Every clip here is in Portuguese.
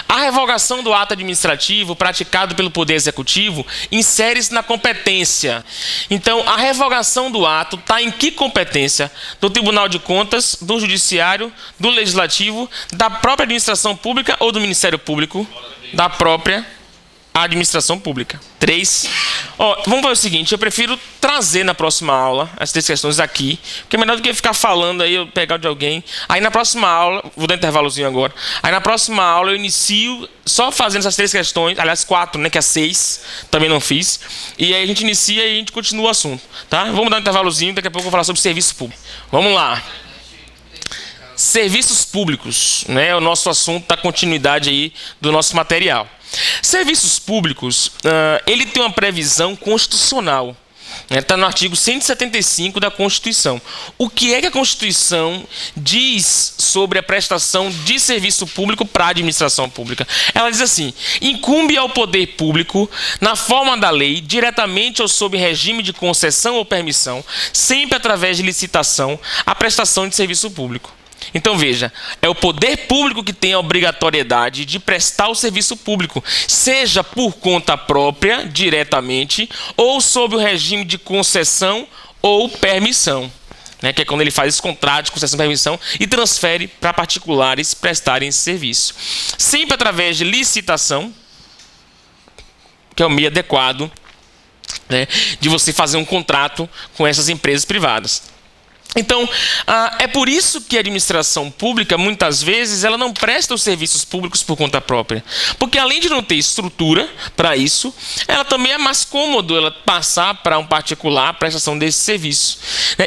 A revogação do ato administrativo praticado pelo Poder Executivo insere-se na competência. Então, a revogação do ato está em que competência? Do Tribunal de Contas, do Judiciário, do Legislativo, da própria administração pública ou do Ministério Público? Da própria administração pública. 3. Vamos fazer o seguinte, eu prefiro trazer na próxima aula as 3 questões aqui, porque é melhor do que ficar falando aí, eu pegar de alguém. Aí na próxima aula, vou dar um intervalozinho agora, aí na próxima aula eu inicio só fazendo essas 3 questões, aliás 4, né, que é 6, também não fiz, e aí a gente inicia e a gente continua o assunto, tá? Vamos dar um intervalozinho, daqui a pouco eu vou falar sobre serviço público. Vamos lá. Serviços públicos, né, é o nosso assunto da continuidade aí do nosso material. Serviços públicos, ele tem uma previsão constitucional. Está no artigo 175 da Constituição. O que é que a Constituição diz sobre a prestação de serviço público para a administração pública? Ela diz assim: incumbe ao poder público, na forma da lei, diretamente ou sob regime de concessão ou permissão, sempre através de licitação, a prestação de serviço público. Então veja, é o poder público que tem a obrigatoriedade de prestar o serviço público, seja por conta própria, diretamente, ou sob o regime de concessão ou permissão, né, que é quando ele faz esse contrato de concessão e permissão e transfere para particulares prestarem esse serviço. Sempre através de licitação, que é o meio adequado, né, de você fazer um contrato com essas empresas privadas. Então, é por isso que a administração pública, muitas vezes, ela não presta os serviços públicos por conta própria. Porque além de não ter estrutura para isso, ela também é mais cômodo ela passar para um particular a prestação desse serviço.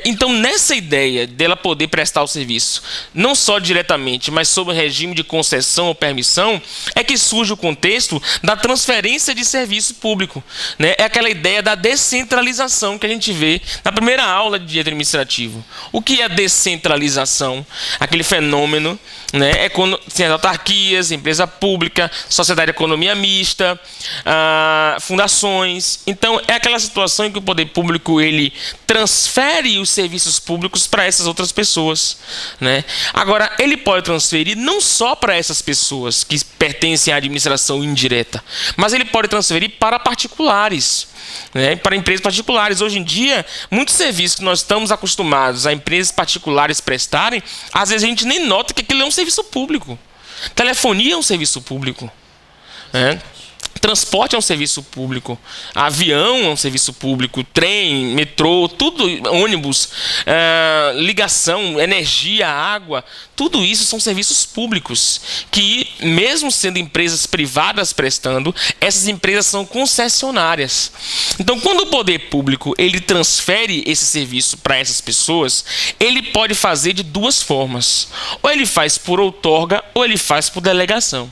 Então, nessa ideia dela poder prestar o serviço, não só diretamente, mas sob o regime de concessão ou permissão, é que surge o contexto da transferência de serviço público. É aquela ideia da descentralização que a gente vê na primeira aula de direito administrativo. O que é descentralização? Aquele fenômeno, né, é quando tem as autarquias, empresa pública, sociedade de economia mista, fundações. Então, é aquela situação em que o poder público ele transfere os serviços públicos para essas outras pessoas, né? Agora, ele pode transferir não só para essas pessoas que pertencem à administração indireta, mas ele pode transferir para particulares, né, para empresas particulares. Hoje em dia, muitos serviços que nós estamos acostumados a empresas particulares prestarem, às vezes a gente nem nota que aquilo é um serviço público. Telefonia é um serviço público, né? Transporte é um serviço público, avião é um serviço público, trem, metrô, tudo, ônibus, ligação, energia, água, tudo isso são serviços públicos que, mesmo sendo empresas privadas prestando, essas empresas são concessionárias. Então, quando o poder público ele transfere esse serviço para essas pessoas, ele pode fazer de 2 formas. Ou ele faz por outorga, ou ele faz por delegação.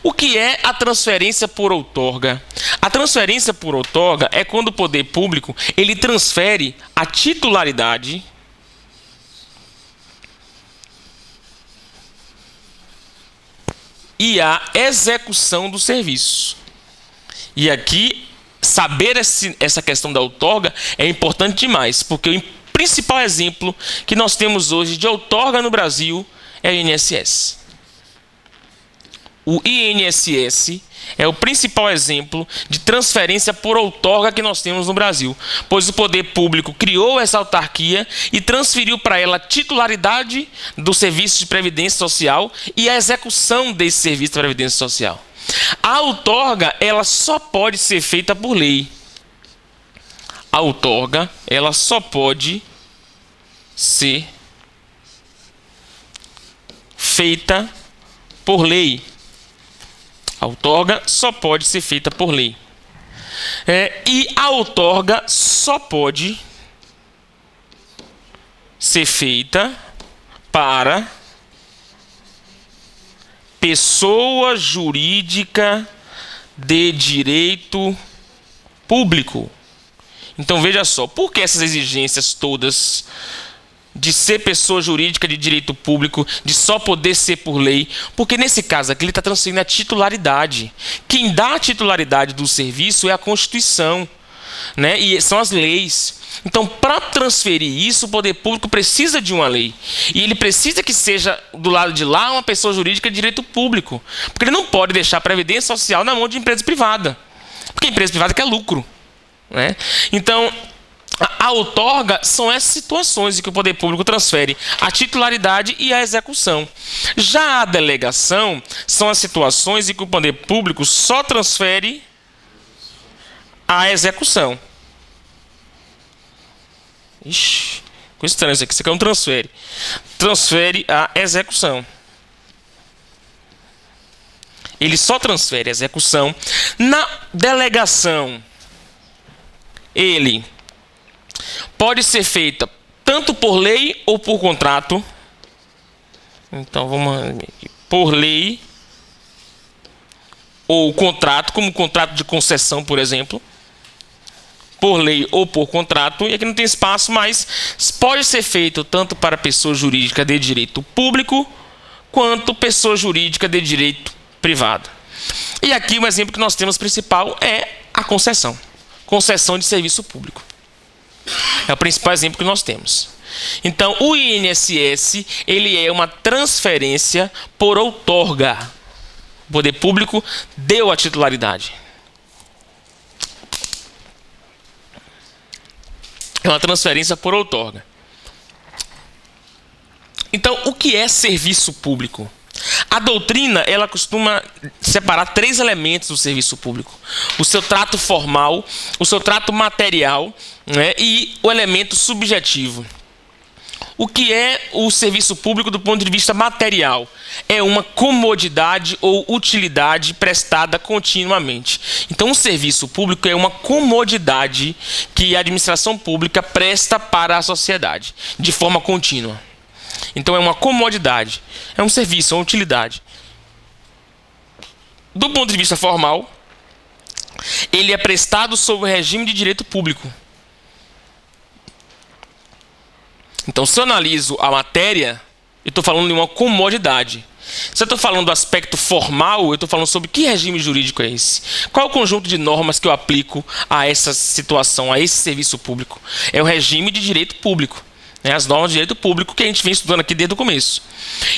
O que é a transferência por outorga? A transferência por outorga é quando o poder público ele transfere a titularidade e a execução do serviço. E aqui, saber essa questão da outorga é importante demais, porque o principal exemplo que nós temos hoje de outorga no Brasil é o INSS. O INSS é o principal exemplo de transferência por outorga que nós temos no Brasil, pois o poder público criou essa autarquia e transferiu para ela a titularidade do serviço de previdência social e a execução desse serviço de previdência social. A outorga, ela só pode ser feita por lei. A outorga, ela só pode ser feita por lei. A outorga só pode ser feita por lei. E a outorga só pode ser feita para pessoa jurídica de direito público. Então veja só, por que essas exigências todas de ser pessoa jurídica de direito público, de só poder ser por lei? Porque nesse caso aqui ele está transferindo a titularidade. Quem dá a titularidade do serviço é a Constituição. né? E são as leis. Então, para transferir isso, o poder público precisa de uma lei. E ele precisa que seja, do lado de lá, uma pessoa jurídica de direito público. Porque ele não pode deixar a previdência social na mão de empresa privada. Porque a empresa privada quer lucro, né? Então, a outorga são essas situações em que o poder público transfere a titularidade e a execução. Já a delegação são as situações em que o poder público só transfere a execução. Ixi, coisa estranha isso aqui. Isso aqui é um transfere. Transfere a execução. Ele só transfere a execução. Na delegação, ele pode ser feita tanto por lei ou por contrato. Então, vamos por lei ou contrato, como contrato de concessão, por exemplo. Por lei ou por contrato, e aqui não tem espaço, mas pode ser feito tanto para pessoa jurídica de direito público, quanto pessoa jurídica de direito privado. E aqui o exemplo que nós temos principal é a concessão. Concessão de serviço público. É o principal exemplo que nós temos. Então, o INSS, ele é uma transferência por outorga. O poder público deu a titularidade. É uma transferência por outorga. Então, o que é serviço público? A doutrina, ela costuma separar 3 elementos do serviço público. O seu trato formal, o seu trato material, né, e o elemento subjetivo. O que é o serviço público do ponto de vista material? É uma comodidade ou utilidade prestada continuamente. Então, o serviço público é uma comodidade que a administração pública presta para a sociedade, de forma contínua. Então, é uma comodidade, é um serviço, é uma utilidade. Do ponto de vista formal, ele é prestado sob o regime de direito público. Então, se eu analiso a matéria, eu estou falando de uma comodidade. Se eu estou falando do aspecto formal, eu estou falando sobre que regime jurídico é esse. Qual é o conjunto de normas que eu aplico a essa situação, a esse serviço público? É o regime de direito público. As normas de direito público que a gente vem estudando aqui desde o começo.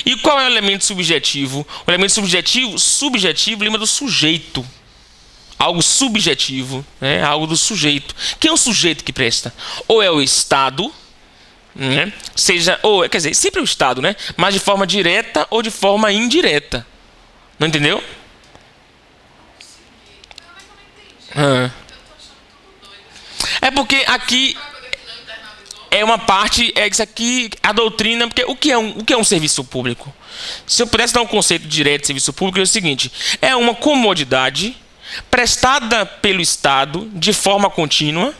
E qual é o elemento subjetivo? O elemento subjetivo lembra do sujeito. Algo subjetivo, né? Algo do sujeito. Quem é o sujeito que presta? Ou é o Estado, né? Quer dizer, sempre o Estado, né? Mas de forma direta ou de forma indireta. Não entendeu? É porque aqui é uma parte, é isso aqui, a doutrina, porque o que é um serviço público? Se eu pudesse dar um conceito direto de serviço público, é o seguinte: é uma comodidade prestada pelo Estado de forma contínua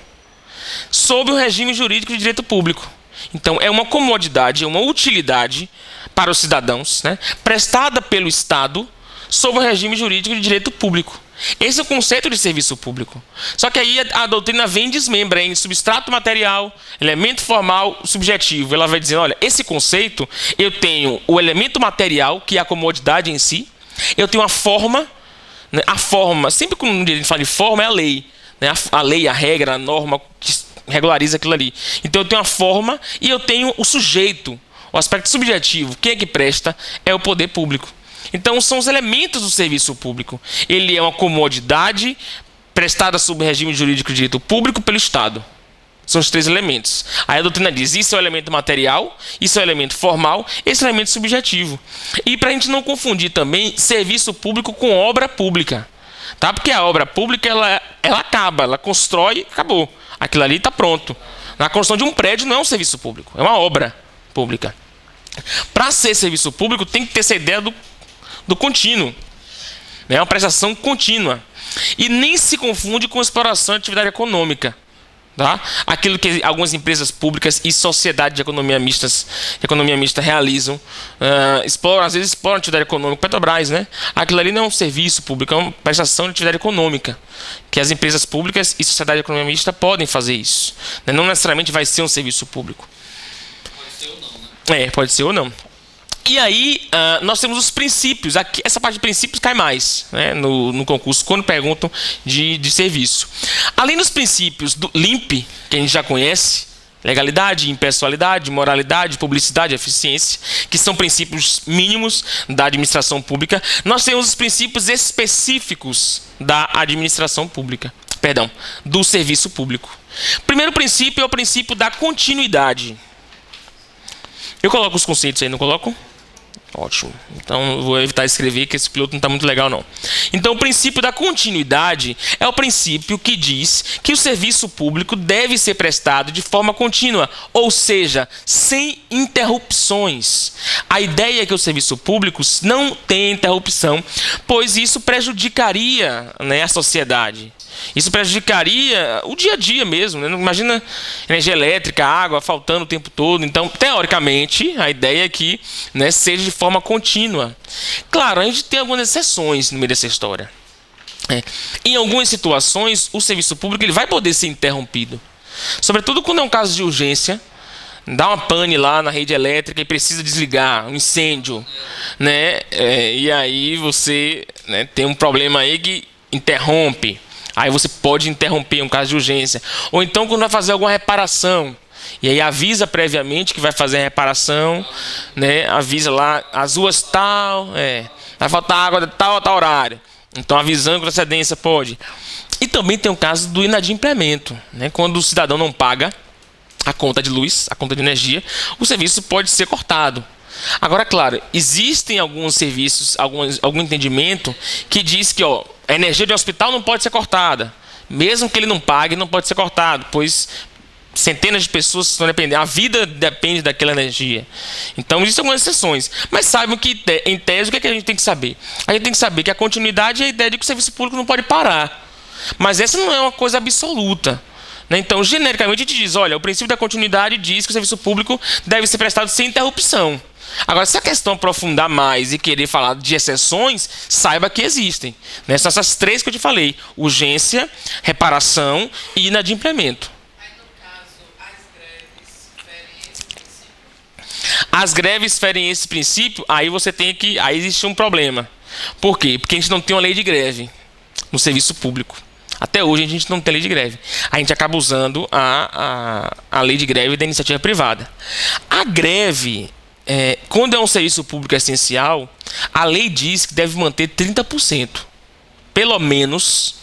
sob o regime jurídico de direito público. Então, é uma comodidade, é uma utilidade para os cidadãos, né, prestada pelo Estado sob o regime jurídico de direito público. Esse é o conceito de serviço público. Só que aí a doutrina vem e desmembra em substrato material, elemento formal, subjetivo. Ela vai dizer, olha, esse conceito, eu tenho o elemento material, que é a comodidade em si, eu tenho a forma, né, a forma, sempre quando a gente fala de forma, é a lei, né, a lei, a regra, a norma que regulariza aquilo ali. Então eu tenho a forma e eu tenho o sujeito, o aspecto subjetivo. Quem é que presta? É o poder público. Então são os elementos do serviço público. Ele é uma comodidade prestada sob regime jurídico de direito público pelo Estado. São os 3 elementos. Aí a doutrina diz, isso é o elemento material, isso é o elemento formal, esse é o elemento subjetivo. E para a gente não confundir também serviço público com obra pública. Tá? Porque a obra pública, ela acaba, ela constrói, acabou. Aquilo ali está pronto. Na construção de um prédio não é um serviço público, é uma obra pública. Para ser serviço público, tem que ter essa ideia do contínuo. É uma prestação contínua. E nem se confunde com exploração de atividade econômica. Tá? Aquilo que algumas empresas públicas e sociedade de economia mista realizam, às vezes exploram atividade econômica. Petrobras, né? Aquilo ali não é um serviço público, é uma prestação de atividade econômica, que as empresas públicas e sociedade de economia mista podem fazer isso, né? Não necessariamente vai ser um serviço público. Pode ser ou não, né? Pode ser ou não. E aí, nós temos os princípios. Aqui, essa parte de princípios cai mais, né, no concurso, quando perguntam de serviço. Além dos princípios do LIMP, que a gente já conhece, legalidade, impessoalidade, moralidade, publicidade, eficiência, que são princípios mínimos da administração pública, nós temos os princípios específicos da administração pública, perdão, do serviço público. Primeiro princípio é o princípio da continuidade. Eu coloco os conceitos aí, não coloco? Ótimo. Então, vou evitar escrever, que esse piloto não está muito legal, não. Então, o princípio da continuidade é o princípio que diz que o serviço público deve ser prestado de forma contínua, ou seja, sem interrupções. A ideia é que o serviço público não tenha interrupção, pois isso prejudicaria, né, a sociedade. Isso prejudicaria o dia a dia mesmo, né? Imagina energia elétrica, água faltando o tempo todo. Então, teoricamente, a ideia é que, né, seja de forma contínua. Claro, a gente tem algumas exceções no meio dessa história. Em algumas situações, o serviço público ele vai poder ser interrompido. Sobretudo quando é um caso de urgência. Dá uma pane lá na rede elétrica e precisa desligar, um incêndio, né? E aí você, né, tem um problema aí que interrompe. Aí você pode interromper um caso de urgência. Ou então quando vai fazer alguma reparação. E aí avisa previamente que vai fazer a reparação. Né? Avisa lá, as ruas tal. Vai faltar água de tal a tal horário. Então avisando com antecedência pode. E também tem o caso do inadimplemento. Né? Quando o cidadão não paga a conta de luz, a conta de energia, o serviço pode ser cortado. Agora, claro, existem alguns serviços, algum entendimento que diz que a energia de hospital não pode ser cortada. Mesmo que ele não pague, não pode ser cortado, pois centenas de pessoas estão dependendo, a vida depende daquela energia. Então, existem algumas exceções. Mas saibam que, em tese, o que a gente tem que saber? A gente tem que saber que a continuidade é a ideia de que o serviço público não pode parar. Mas essa não é uma coisa absoluta. Então, genericamente, a gente diz, olha, o princípio da continuidade diz que o serviço público deve ser prestado sem interrupção. Agora, se a questão aprofundar mais e querer falar de exceções, saiba que existem. Né? São essas três que eu te falei. Urgência, reparação e inadimplemento. Aí, no caso, as greves ferem esse princípio? As greves ferem esse princípio, aí você tem que... Aí existe um problema. Por quê? Porque a gente não tem uma lei de greve no serviço público. Até hoje a gente não tem lei de greve. A gente acaba usando a lei de greve da iniciativa privada. A greve... quando é um serviço público essencial, a lei diz que deve manter 30%. Pelo menos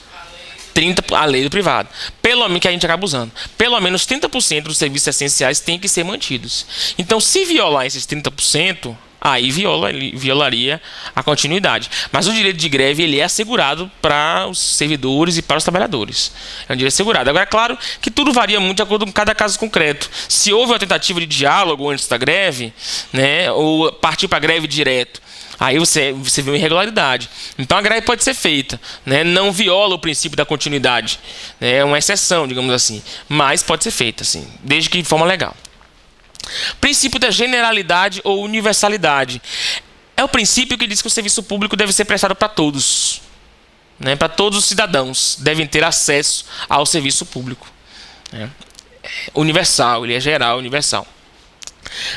30%, a lei do privado. Pelo menos que a gente acaba usando. Pelo menos 30% dos serviços essenciais têm que ser mantidos. Então, se violar esses 30%, aí violaria a continuidade. Mas o direito de greve ele é assegurado para os servidores e para os trabalhadores. É um direito assegurado. Agora, é claro que tudo varia muito de acordo com cada caso concreto. Se houve uma tentativa de diálogo antes da greve, né, ou partir para a greve direto, aí você vê uma irregularidade. Então, a greve pode ser feita. Né, não viola o princípio da continuidade. Né, é uma exceção, digamos assim. Mas pode ser feita, assim, desde que de forma legal. Princípio da generalidade ou universalidade. É o princípio que diz que o serviço público deve ser prestado para todos. Né? Para todos os cidadãos devem ter acesso ao serviço público. Né? Universal, ele é geral, universal.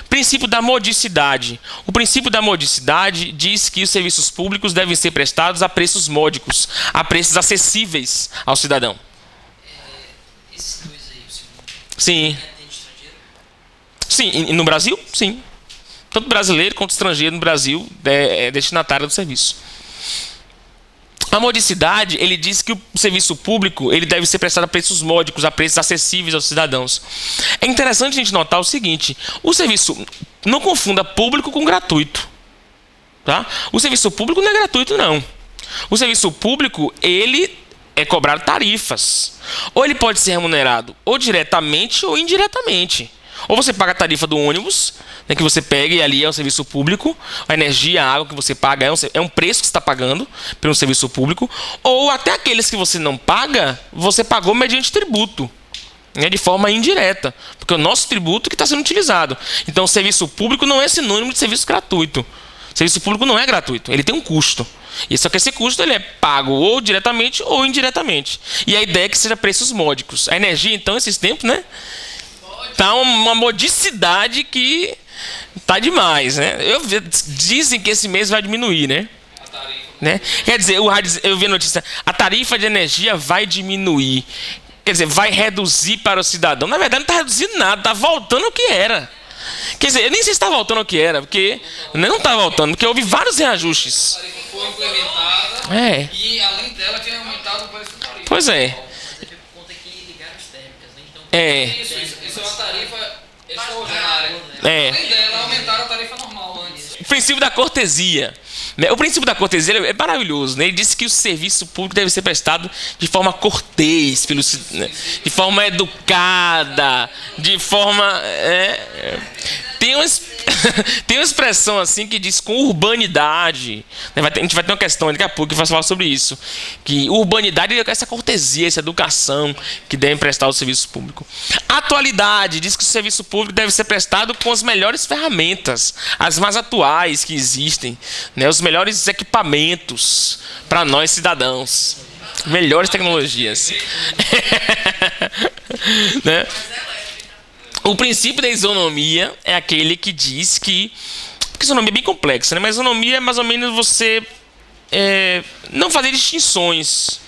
Princípio da modicidade. O princípio da modicidade diz que os serviços públicos devem ser prestados a preços módicos, a preços acessíveis ao cidadão. Esses dois aí, o segundo. Sim. Sim, e no Brasil, sim. Tanto brasileiro quanto estrangeiro no Brasil é destinatário do serviço. A modicidade, ele diz que o serviço público ele deve ser prestado a preços módicos, a preços acessíveis aos cidadãos. É interessante a gente notar o seguinte, o serviço, não confunda público com gratuito. Tá? O serviço público não é gratuito, não. O serviço público, ele é cobrado tarifas. Ou ele pode ser remunerado ou diretamente ou indiretamente. Ou você paga a tarifa do ônibus, né, que você pega e ali é um serviço público, a energia, a água que você paga é um preço que você está pagando pelo serviço público, ou até aqueles que você não paga, você pagou mediante tributo, né, de forma indireta, porque é o nosso tributo que está sendo utilizado. Então o serviço público não é sinônimo de serviço gratuito. O serviço público não é gratuito, ele tem um custo. E só que esse custo ele é pago ou diretamente ou indiretamente. E a ideia é que seja preços módicos. A energia, então, esses tempos, né? Tá uma modicidade que Tá demais, né? Dizem que esse mês vai diminuir, né? Né? Quer dizer, eu vi a notícia, a tarifa de energia vai diminuir. Quer dizer, vai reduzir para o cidadão. Na verdade, não está reduzindo nada, está voltando ao que era. Quer dizer, eu nem sei se está voltando ao que era, porque não está voltando, porque houve vários reajustes. A tarifa foi implementada e, além dela, tinha aumentado o preço da tarifa. Pois é. Por conta que ligaram as térmicas, né? Então, Isso é uma tarifa extraordinária. Além dela, aumentaram a tarifa normal antes. O princípio da cortesia. Né? O princípio da cortesia é maravilhoso. Né? Ele disse que o serviço público deve ser prestado de forma cortês, né? De forma educada, de forma... Tem uma expressão assim que diz com urbanidade. Né? A gente vai ter uma questão daqui a pouco que vai falar sobre isso. Que urbanidade é essa cortesia, essa educação que devem prestar ao serviço público. Atualidade diz que o serviço público deve ser prestado com as melhores ferramentas, as mais atuais que existem, né? Os melhores equipamentos para nós cidadãos, melhores tecnologias. Né? O princípio da isonomia é aquele que diz que... Porque isonomia é bem complexa, né? Mas isonomia é mais ou menos você não fazer distinções.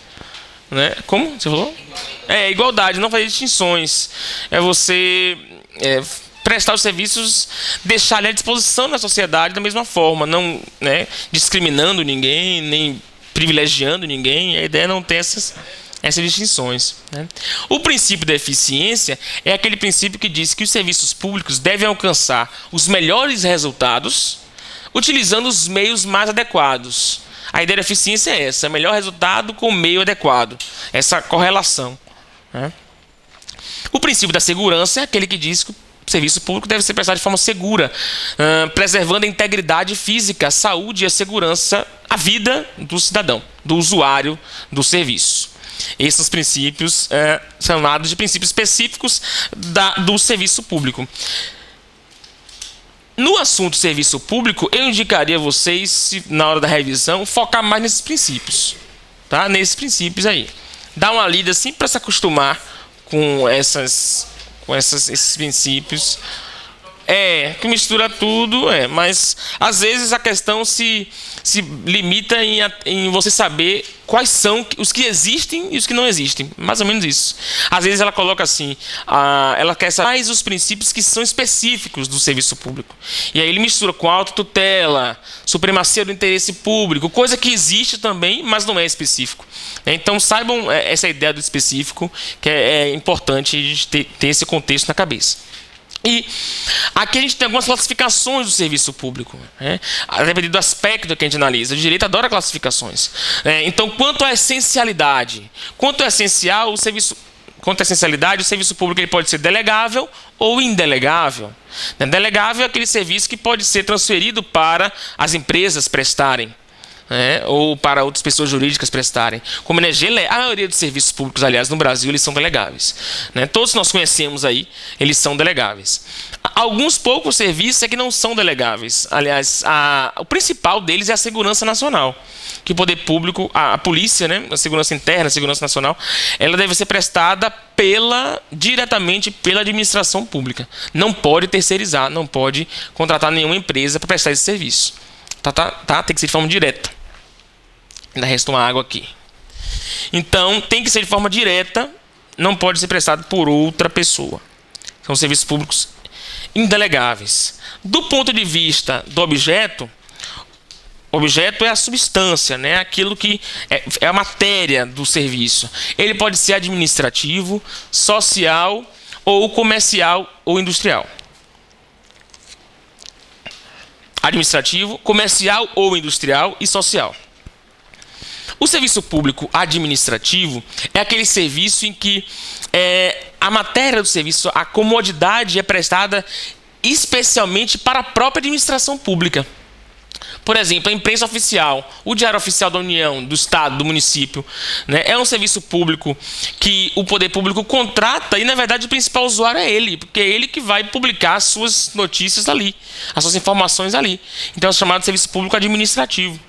Né? Como você falou? Igualdade, não fazer distinções. É você prestar os serviços, deixar ele à disposição da sociedade da mesma forma, não, né, discriminando ninguém, nem privilegiando ninguém. A ideia é não ter essas distinções. Né? O princípio da eficiência é aquele princípio que diz que os serviços públicos devem alcançar os melhores resultados utilizando os meios mais adequados. A ideia da eficiência é essa, melhor resultado com o meio adequado. Essa correlação. Né? O princípio da segurança é aquele que diz que o serviço público deve ser prestado de forma segura, preservando a integridade física, a saúde e a segurança, a vida do cidadão, do usuário do serviço. Esses princípios são chamados de princípios específicos do serviço público. No assunto serviço público, eu indicaria a vocês, na hora da revisão, focar mais nesses princípios. Tá? Nesses princípios aí. Dá uma lida assim para se acostumar com esses princípios. Que mistura tudo, mas às vezes a questão se limita em você saber quais são os que existem e os que não existem. Mais ou menos isso. Às vezes ela coloca assim, ela quer saber mais os princípios que são específicos do serviço público. E aí ele mistura com autotutela, supremacia do interesse público, coisa que existe também, mas não é específico. Então saibam essa ideia do específico, que é importante a gente ter esse contexto na cabeça. E aqui a gente tem algumas classificações do serviço público, né? Dependendo do aspecto que a gente analisa. O direito adora classificações. Então, quanto à essencialidade, quanto à essencialidade, o serviço público ele pode ser delegável ou indelegável. Delegável é aquele serviço que pode ser transferido para as empresas prestarem. Ou para outras pessoas jurídicas prestarem. Como energia, a maioria dos serviços públicos, aliás, no Brasil, eles são delegáveis. Todos nós conhecemos aí, eles são delegáveis. Alguns poucos serviços é que não são delegáveis. Aliás, o principal deles é a segurança nacional. Que o poder público, a polícia, né, a segurança interna, a segurança nacional, ela deve ser prestada diretamente pela administração pública. Não pode terceirizar, não pode contratar nenhuma empresa para prestar esse serviço. Tá? Tem que ser de forma direta. Ainda resta uma água aqui. Então, tem que ser de forma direta, não pode ser prestado por outra pessoa. São serviços públicos indelegáveis. Do ponto de vista do objeto é a substância, né? Aquilo que é a matéria do serviço. Ele pode ser administrativo, social, ou comercial ou industrial. Administrativo, comercial ou industrial e social. O serviço público administrativo é aquele serviço em que a matéria do serviço, a comodidade é prestada especialmente para a própria administração pública. Por exemplo, a imprensa oficial, o Diário Oficial da União, do Estado, do município, né, é um serviço público que o poder público contrata e, na verdade, o principal usuário é ele, porque é ele que vai publicar as suas notícias ali, as suas informações ali. Então é chamado de serviço público administrativo.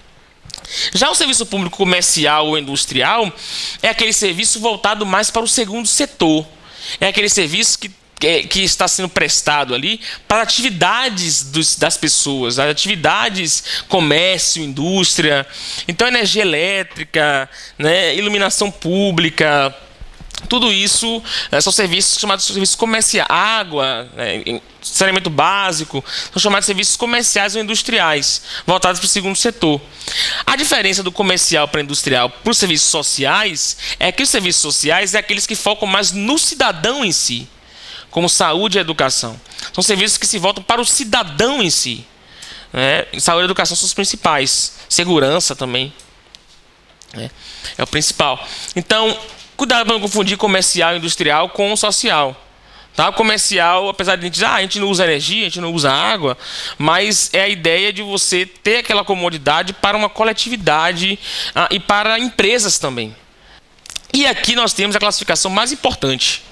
Já o serviço público comercial ou industrial é aquele serviço voltado mais para o segundo setor. É aquele serviço que que está sendo prestado ali para atividades das pessoas, atividades, comércio, indústria. Então, energia elétrica, né, iluminação pública, tudo isso são serviços chamados de serviços comerciais. Água, né, saneamento básico, são chamados de serviços comerciais ou industriais, voltados para o segundo setor. A diferença do comercial para industrial para os serviços sociais é que os serviços sociais é aqueles que focam mais no cidadão em si, como saúde e educação. São serviços que se voltam para o cidadão em si. Né? Saúde e educação são os principais. Segurança também. Né? É o principal. Então, cuidado para não confundir comercial e industrial com social. Tá? O comercial, apesar de a gente não usa energia, a gente não usa água, mas é a ideia de você ter aquela comodidade para uma coletividade e para empresas também. E aqui nós temos a classificação mais importante.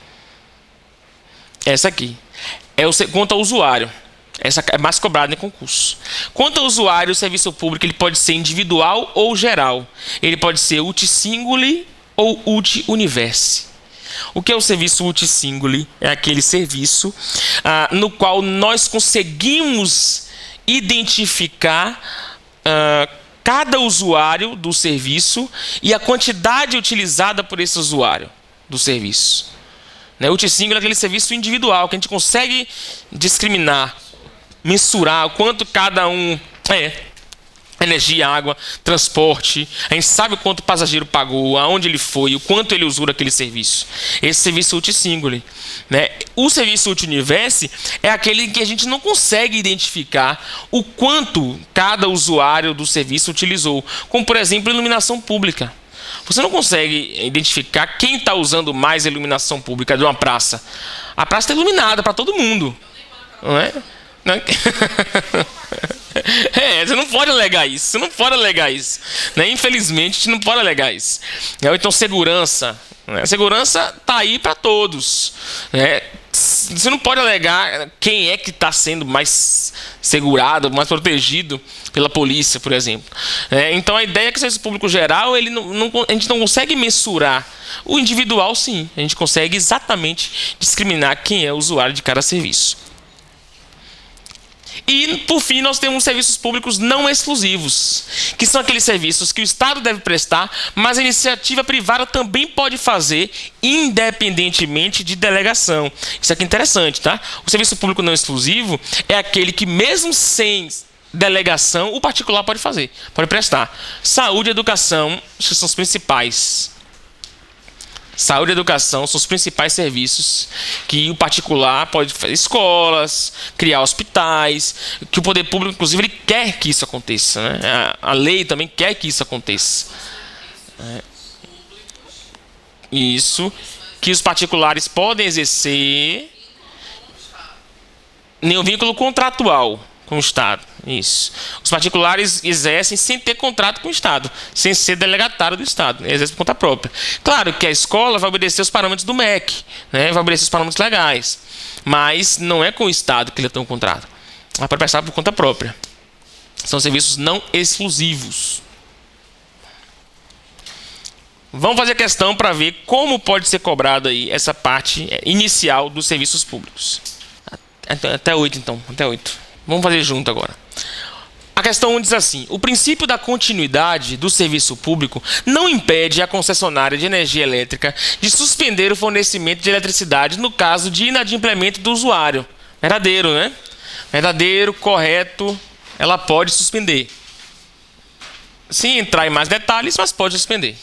Essa aqui. Quanto ao usuário. Essa é mais cobrada em concurso. Quanto ao usuário, o serviço público ele pode ser individual ou geral. Ele pode ser uti-singuli ou uti-universe. O que é o serviço uti-singuli? É aquele serviço no qual nós conseguimos identificar cada usuário do serviço e a quantidade utilizada por esse usuário do serviço. Né? O uti-singuli é aquele serviço individual que a gente consegue discriminar, mensurar o quanto cada um energia, água, transporte. A gente sabe o quanto o passageiro pagou, aonde ele foi, o quanto ele usou aquele serviço. Esse serviço uti-singuli. Né? O serviço uti-universe é aquele em que a gente não consegue identificar o quanto cada usuário do serviço utilizou. Como, por exemplo, iluminação pública. Você não consegue identificar quem está usando mais a iluminação pública de uma praça. A praça está iluminada para todo mundo. Não é? Você não pode alegar isso. Você não pode alegar isso. Né? Infelizmente, a gente não pode alegar isso. Então, segurança. Né? Segurança está aí para todos. Né? Você não pode alegar quem é que está sendo mais segurado, mais protegido pela polícia, por exemplo. Então, a ideia é que o serviço público geral, a gente não consegue mensurar. O individual, sim. A gente consegue exatamente discriminar quem é o usuário de cada serviço. E, por fim, nós temos serviços públicos não exclusivos, que são aqueles serviços que o Estado deve prestar, mas a iniciativa privada também pode fazer, independentemente de delegação. Isso aqui é interessante, tá? O serviço público não exclusivo é aquele que, mesmo sem delegação, o particular pode fazer, pode prestar. Saúde e educação, acho que são os principais. Saúde e educação são os principais serviços que o particular pode fazer. Escolas, criar hospitais, que o poder público, inclusive, ele quer que isso aconteça. Né? A lei também quer que isso aconteça. Isso. Que os particulares podem exercer nenhum vínculo contratual com o Estado. Isso. Os particulares exercem sem ter contrato com o Estado, sem ser delegatário do Estado, exercem por conta própria. Claro que a escola vai obedecer os parâmetros do MEC, né? Vai obedecer os parâmetros legais, mas não é com o Estado que ele tem um contrato. É para prestar por conta própria. São serviços não exclusivos. Vamos fazer a questão para ver como pode ser cobrada aí essa parte inicial dos serviços públicos. Até 8, então. Até 8. Vamos fazer junto agora. A questão 1 diz assim: o princípio da continuidade do serviço público não impede a concessionária de energia elétrica de suspender o fornecimento de eletricidade no caso de inadimplemento do usuário. Verdadeiro, né? Verdadeiro, correto, ela pode suspender. Sem entrar em mais detalhes, mas pode suspender.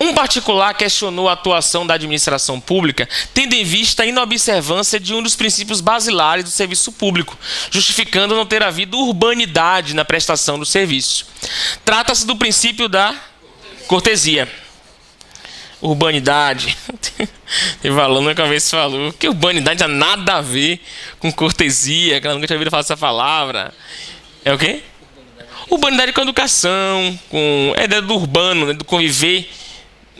Um particular questionou a atuação da administração pública, tendo em vista a inobservância de um dos princípios basilares do serviço público, justificando não ter havido urbanidade na prestação do serviço. Trata-se do princípio da cortesia. Urbanidade. Teve aluno que uma vez falou que urbanidade não tem nada a ver com cortesia, que ela nunca tinha ouvido falar essa palavra. É o quê? Urbanidade com educação, com a ideia do urbano, né, do conviver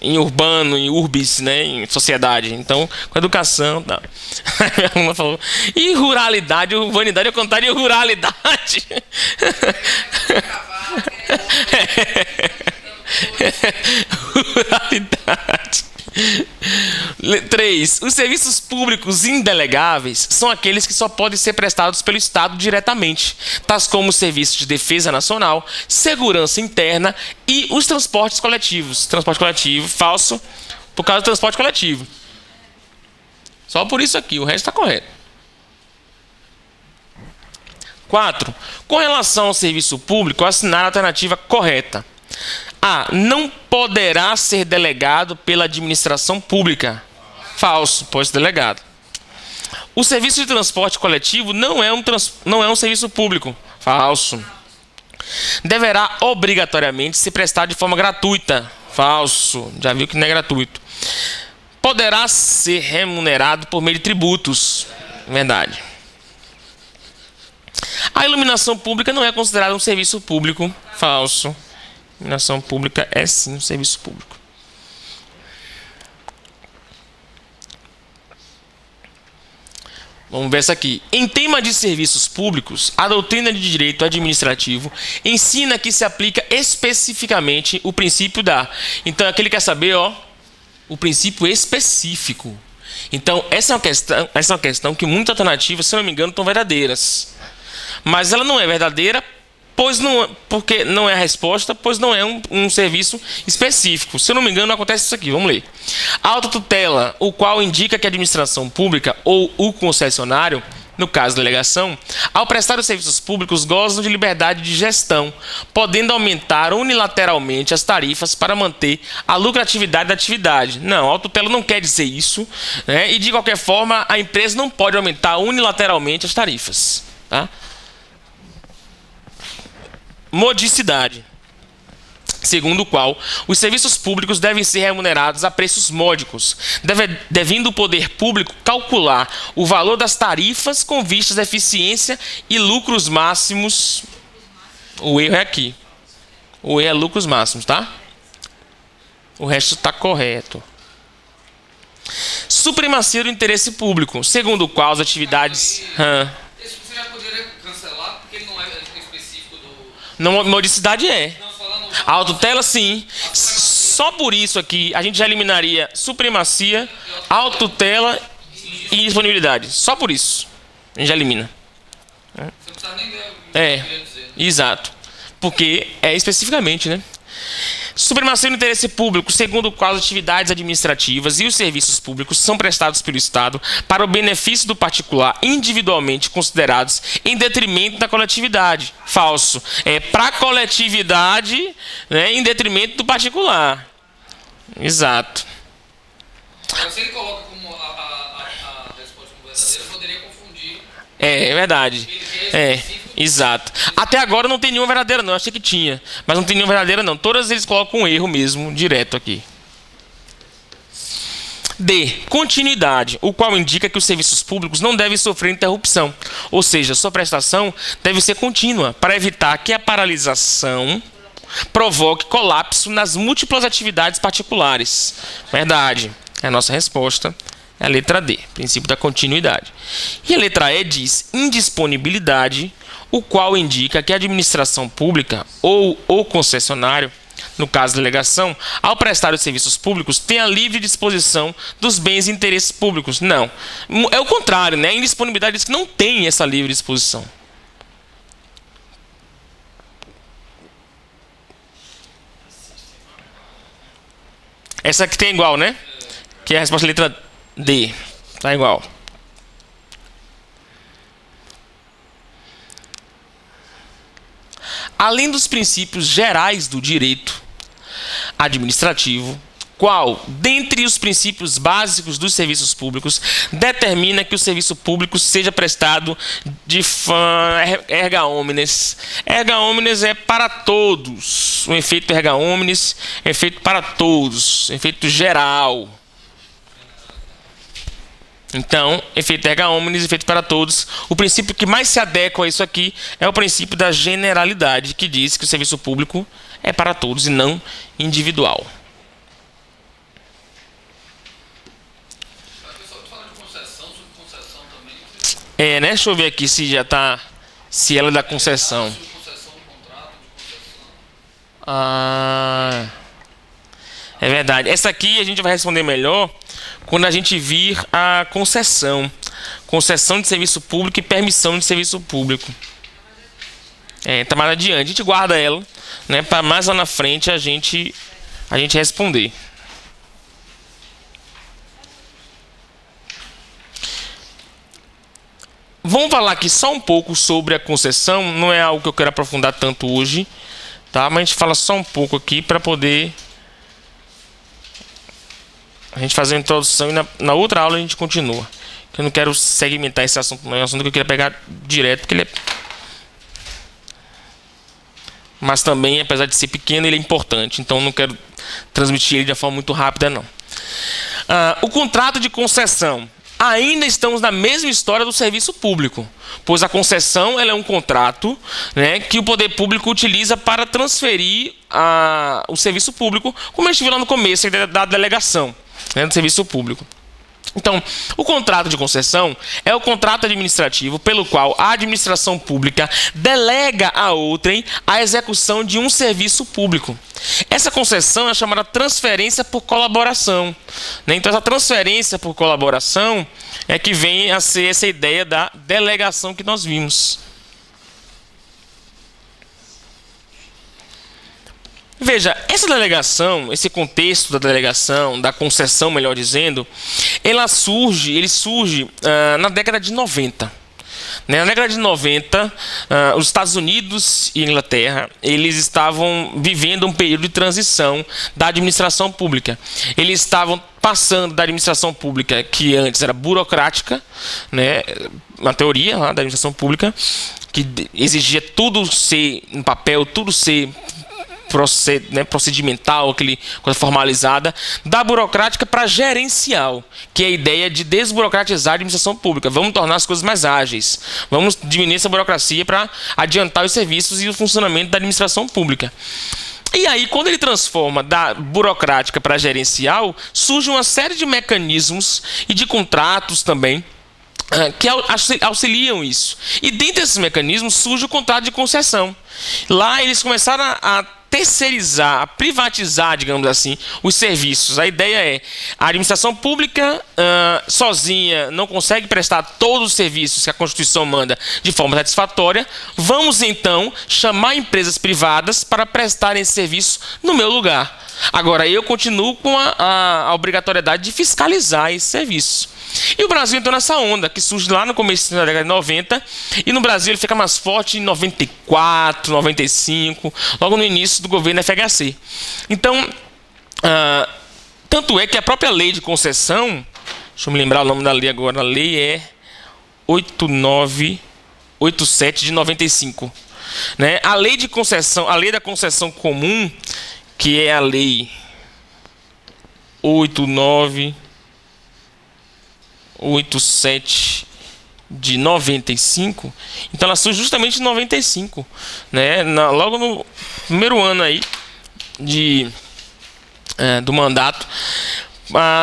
em urbano, em urbis, né, em sociedade. Então, com educação, tá. A aluna falou, e ruralidade, urbanidade é o contrário de ruralidade. Ruralidade. 3. Os serviços públicos indelegáveis são aqueles que só podem ser prestados pelo Estado diretamente, tais como os serviços de defesa nacional, segurança interna e os transportes coletivos. Transporte coletivo, falso, por causa do transporte coletivo. Só por isso aqui, o resto está correto. 4. Com relação ao serviço público, assinar a alternativa correta. A. Não poderá ser delegado pela administração pública. Falso, pode ser delegado. O serviço de transporte coletivo não é um serviço público. Falso. Deverá obrigatoriamente ser prestado de forma gratuita. Falso. Já viu que não é gratuito. Poderá ser remunerado por meio de tributos. Verdade. A iluminação pública não é considerada um serviço público. Falso. A iluminação pública é sim um serviço público. Vamos ver essa aqui. Em tema de serviços públicos, a doutrina de direito administrativo ensina que se aplica especificamente o princípio da... Então, aqui ele quer saber, ó, o princípio específico. Então, essa é uma questão que muitas alternativas, se eu não me engano, estão verdadeiras. Mas ela não é verdadeira, porque não é a resposta, pois não é um serviço específico. Se eu não me engano, acontece isso aqui. Vamos ler. A autotutela, o qual indica que a administração pública ou o concessionário, no caso da delegação, ao prestar os serviços públicos, gozam de liberdade de gestão, podendo aumentar unilateralmente as tarifas para manter a lucratividade da atividade. Não, a autotutela não quer dizer isso, né? E de qualquer forma, a empresa não pode aumentar unilateralmente as tarifas. Tá? Modicidade, segundo o qual os serviços públicos devem ser remunerados a preços módicos, devendo o poder público calcular o valor das tarifas com vistas à eficiência e lucros máximos. O erro é aqui. O erro é lucros máximos, tá? O resto está correto. Supremacia do interesse público, segundo o qual as atividades... Você já poderia cancelar, porque ele não é específico do... Não, modicidade é. A autotutela, sim. Só por isso aqui, a gente já eliminaria supremacia, autotutela e indisponibilidade. Só por isso. A gente já elimina. Você não precisa nem ler o que eu queria dizer. Exato. Porque é especificamente, né? Supremacia do interesse público, segundo o qual as atividades administrativas e os serviços públicos são prestados pelo Estado para o benefício do particular, individualmente considerados em detrimento da coletividade. Falso. É para a coletividade, né, em detrimento do particular. Exato. Agora, se ele coloca como a resposta como verdadeira, eu poderia confundir. É verdade. Exato. Até agora não tem nenhuma verdadeira não, eu achei que tinha. Mas não tem nenhuma verdadeira não. Todas eles colocam um erro mesmo, direto aqui. D. Continuidade, o qual indica que os serviços públicos não devem sofrer interrupção. Ou seja, sua prestação deve ser contínua, para evitar que a paralisação provoque colapso nas múltiplas atividades particulares. Verdade. É a nossa resposta. É a letra D, princípio da continuidade. E a letra E diz indisponibilidade, o qual indica que a administração pública ou o concessionário, no caso da delegação, ao prestar os serviços públicos, tem a livre disposição dos bens e interesses públicos. Não. É o contrário, né? A indisponibilidade diz que não tem essa livre disposição. Essa aqui tem igual, né? Que é a resposta da letra D. Tá igual. Além dos princípios gerais do direito administrativo, qual, dentre os princípios básicos dos serviços públicos, determina que o serviço público seja prestado de erga omnes. Erga omnes é para todos. O efeito erga omnes é feito para todos, efeito geral. Então, efeito erga omnes, efeito para todos. O princípio que mais se adequa a isso aqui é o princípio da generalidade, que diz que o serviço público é para todos e não individual. É, né? Deixa eu ver aqui se já tá... Se ela é da concessão. Ah... É verdade. Essa aqui a gente vai responder melhor quando a gente vir a concessão de serviço público e permissão de serviço público. Tá mais adiante. A gente guarda ela, né, para mais lá na frente a gente responder. Vamos falar aqui só um pouco sobre a concessão. Não é algo que eu quero aprofundar tanto hoje, tá? Mas a gente fala só um pouco aqui para poder a gente fazer uma introdução e na outra aula a gente continua. Eu não quero segmentar esse assunto, não é um assunto que eu queria pegar direto, porque ele é... Mas também, apesar de ser pequeno, ele é importante. Então não quero transmitir ele de uma forma muito rápida, não. O contrato de concessão. Ainda estamos na mesma história do serviço público, pois a concessão ela é um contrato, né, que o poder público utiliza para transferir o serviço público, como a gente viu lá no começo da delegação, né, do serviço público. Então, o contrato de concessão é o contrato administrativo pelo qual a administração pública delega a outrem a execução de um serviço público. Essa concessão é chamada transferência por colaboração, né? Então, essa transferência por colaboração é que vem a ser essa ideia da delegação que nós vimos. Veja, essa delegação, esse contexto da delegação, da concessão, melhor dizendo, ele surge na década de 90. Na década de 90, os Estados Unidos e a Inglaterra, eles estavam vivendo um período de transição da administração pública. Eles estavam passando da administração pública, que antes era burocrática, né, na teoria da administração pública, que exigia tudo ser em papel, tudo ser procedimental, aquele coisa formalizada, da burocrática para gerencial, que é a ideia de desburocratizar a administração pública. Vamos tornar as coisas mais ágeis, vamos diminuir essa burocracia para adiantar os serviços e o funcionamento da administração pública. E aí, quando ele transforma da burocrática para gerencial, surge uma série de mecanismos e de contratos também que auxiliam isso. E dentre esses mecanismos surge o contrato de concessão. Lá eles começaram a terceirizar, a privatizar, digamos assim, os serviços. A ideia é, a administração pública sozinha não consegue prestar todos os serviços que a Constituição manda de forma satisfatória. Vamos então chamar empresas privadas para prestarem esse serviço no meu lugar. Agora, eu continuo com a obrigatoriedade de fiscalizar esse serviço. E o Brasil entrou nessa onda, que surge lá no começo da década de 90, e no Brasil ele fica mais forte em 94, 95, logo no início do governo FHC. Então, tanto é que a própria lei de concessão, deixa eu me lembrar o nome da lei agora, a lei é 8987 de 95. Né? A lei de concessão, a lei da concessão comum, que é a lei 8987 de 95, então ela surge justamente em 95, né? Logo no primeiro ano aí do mandato,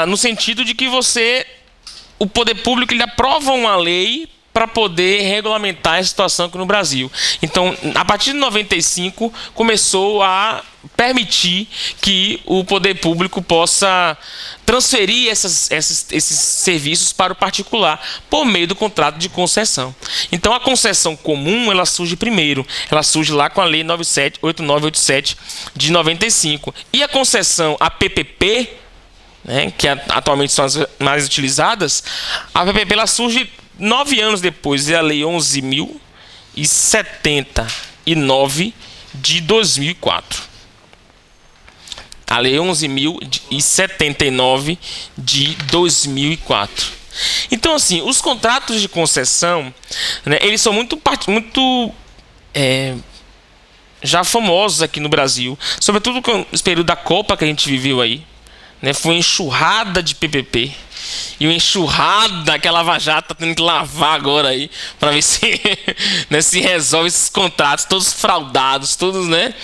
no sentido de que o poder público ele aprova uma lei para poder regulamentar a situação aqui no Brasil. Então, a partir de 95, começou a permitir que o poder público possa transferir esses serviços para o particular por meio do contrato de concessão. Então, a concessão comum ela surge primeiro. Ela surge lá com a Lei 8987 de 95. E a concessão, a PPP, né, que atualmente são as mais utilizadas, a PPP ela surge 9 anos depois, é a Lei 11.079 de 2004. A Lei 11.079 de 2004. Então, assim, os contratos de concessão, né, eles são muito já famosos aqui no Brasil, sobretudo com esse período da Copa que a gente viveu aí, né, foi uma enxurrada de PPP. E uma enxurrada que a Lava Jato está tendo que lavar agora aí, para ver se, né, se resolve esses contratos, todos fraudados, todos, né?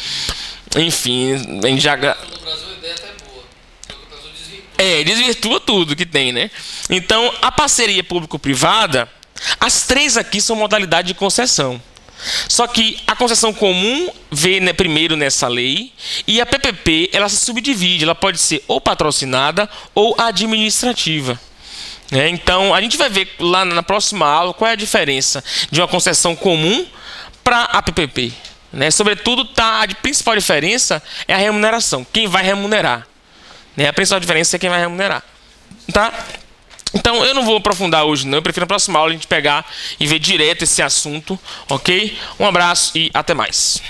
Enfim, a gente já... No Brasil a ideia até é boa. O Brasil desvirtua. Desvirtua tudo que tem, né? Então, a parceria público-privada, as três aqui são modalidade de concessão. Só que a concessão comum vê, né, primeiro nessa lei, e a PPP ela se subdivide, ela pode ser ou patrocinada ou administrativa. Então, a gente vai ver lá na próxima aula qual é a diferença de uma concessão comum para a PPP. Sobretudo, a principal diferença é a remuneração. Quem vai remunerar? A principal diferença é quem vai remunerar. Tá? Então, eu não vou aprofundar hoje, não. Eu prefiro na próxima aula a gente pegar e ver direto esse assunto. Ok? Um abraço e até mais.